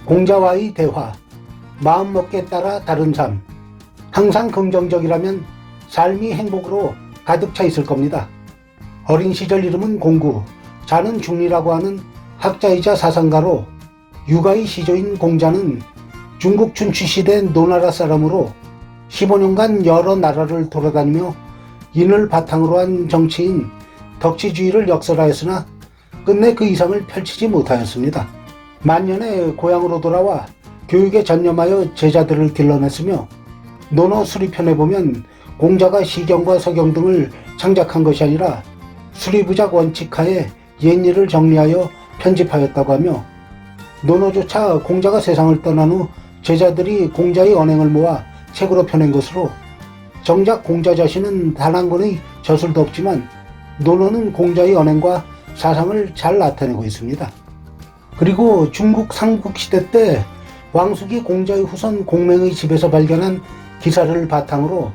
공자와의 대화, 마음먹기에 따라 다른 삶. 항상 긍정적이라면 삶이 행복으로 가득 차 있을 겁니다. 어린 시절 이름은 공구, 자는 중리라고 하는 학자이자 사상가로 육아의 시조인 공자는 중국 춘추 시대 노나라 사람으로 15년간 여러 나라를 돌아다니며 인을 바탕으로 한 정치인 덕치주의를 역설하였으나 끝내 그 이상을 펼치지 못하였습니다. 만년에 고향으로 돌아와 교육에 전념하여 제자들을 길러냈으며 논어 수리편에 보면 공자가 시경과 서경 등을 창작한 것이 아니라 수리부작 원칙하에 옛일을 정리하여 편집하였다고 하며 논어조차 공자가 세상을 떠난 후 제자들이 공자의 언행을 모아 책으로 펴낸 것으로 정작 공자 자신은 단 한 권의 저술도 없지만 논어는 공자의 언행과 사상을 잘 나타내고 있습니다. 그리고 중국 삼국시대 때 왕숙이 공자의 후손 공맹의 집에서 발견한 기사를 바탕으로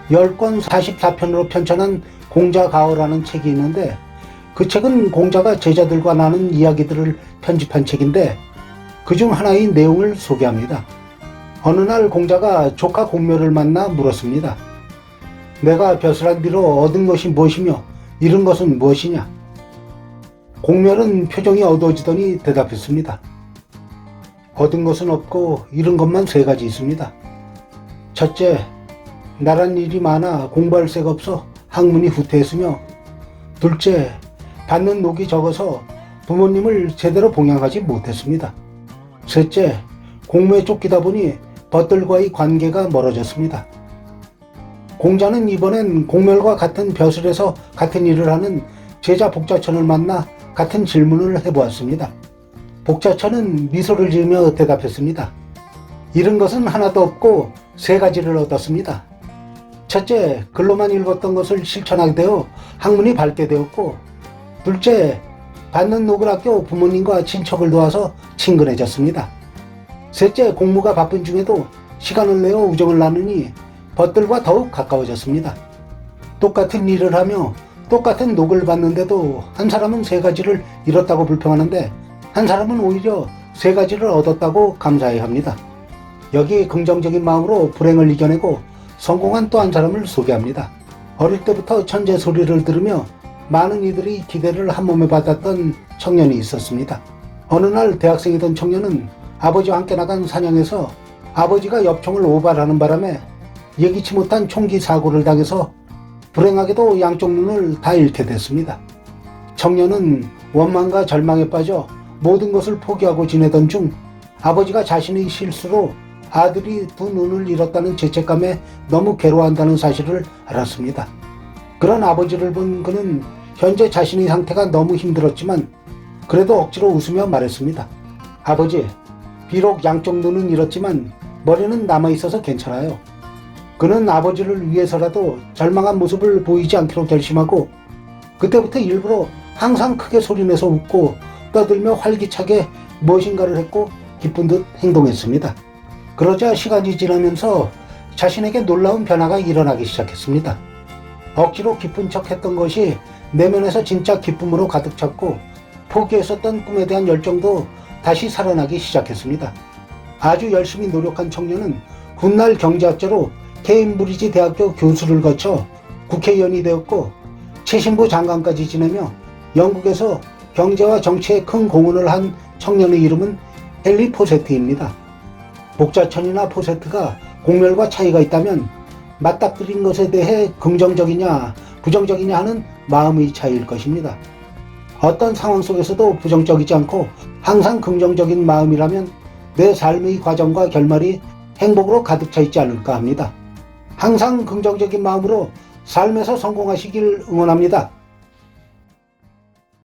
10권 44편으로 편찬한 공자가어라는 책이 있는데 그 책은 공자가 제자들과 나눈 이야기들을 편집한 책인데 그중 하나의 내용을 소개합니다. 어느 날 공자가 조카 공묘를 만나 물었습니다. 내가 벼슬한 뒤로 얻은 것이 무엇이며 잃은 것은 무엇이냐? 공묘는 표정이 어두워지더니 대답했습니다. 얻은 것은 없고 잃은 것만 3가지 있습니다. 첫째, 나란 일이 많아 공부할 새가 없어 학문이 후퇴했으며 둘째, 받는 녹이 적어서 부모님을 제대로 봉양하지 못했습니다. 셋째, 공무에 쫓기다 보니 벗들과의 관계가 멀어졌습니다. 공자는 이번엔 공멸과 같은 벼슬에서 같은 일을 하는 제자 복자천을 만나 같은 질문을 해보았습니다. 복자천은 미소를 지으며 대답했습니다. 잃은 것은 하나도 없고 3가지를 얻었습니다. 첫째, 글로만 읽었던 것을 실천하게 되어 학문이 밝게 되었고 둘째, 받는 녹을 아껴 부모님과 친척을 도와서 친근해졌습니다. 셋째, 공부가 바쁜 중에도 시간을 내어 우정을 나누니 벗들과 더욱 가까워졌습니다. 똑같은 일을 하며 똑같은 녹을 받는데도 한 사람은 3가지를 잃었다고 불평하는데 한 사람은 오히려 3가지를 얻었다고 감사해야 합니다. 여기 긍정적인 마음으로 불행을 이겨내고 성공한 또 한 사람을 소개합니다. 어릴 때부터 천재 소리를 들으며 많은 이들이 기대를 한 몸에 받았던 청년이 있었습니다. 어느 날 대학생이던 청년은 아버지와 함께 나간 사냥에서 아버지가 엽총을 오발하는 바람에 예기치 못한 총기 사고를 당해서 불행하게도 양쪽 눈을 다 잃게 됐습니다. 청년은 원망과 절망에 빠져 모든 것을 포기하고 지내던 중 아버지가 자신의 실수로 아들이 2 눈을 잃었다는 죄책감에 너무 괴로워한다는 사실을 알았습니다. 그런 아버지를 본 그는 현재 자신의 상태가 너무 힘들었지만 그래도 억지로 웃으며 말했습니다. 아버지, 비록 양쪽 눈은 잃었지만 머리는 남아있어서 괜찮아요. 그는 아버지를 위해서라도 절망한 모습을 보이지 않기로 결심하고 그때부터 일부러 항상 크게 소리내서 웃고 떠들며 활기차게 무엇인가를 했고 기쁜 듯 행동했습니다. 그러자 시간이 지나면서 자신에게 놀라운 변화가 일어나기 시작했습니다. 억지로 기쁜 척 했던 것이 내면에서 진짜 기쁨으로 가득 찼고 포기했었던 꿈에 대한 열정도 다시 살아나기 시작했습니다. 아주 열심히 노력한 청년은 훗날 경제학자로 케임브리지 대학교 교수를 거쳐 국회의원이 되었고 최신부 장관까지 지내며 영국에서 경제와 정치에 큰 공헌을 한 청년의 이름은 헨리 포세트입니다. 복자천이나 포세트가 공멸과 차이가 있다면 맞닥뜨린 것에 대해 긍정적이냐 부정적이냐 하는 마음의 차이일 것입니다. 어떤 상황 속에서도 부정적이지 않고 항상 긍정적인 마음이라면 내 삶의 과정과 결말이 행복으로 가득 차 있지 않을까 합니다. 항상 긍정적인 마음으로 삶에서 성공하시길 응원합니다.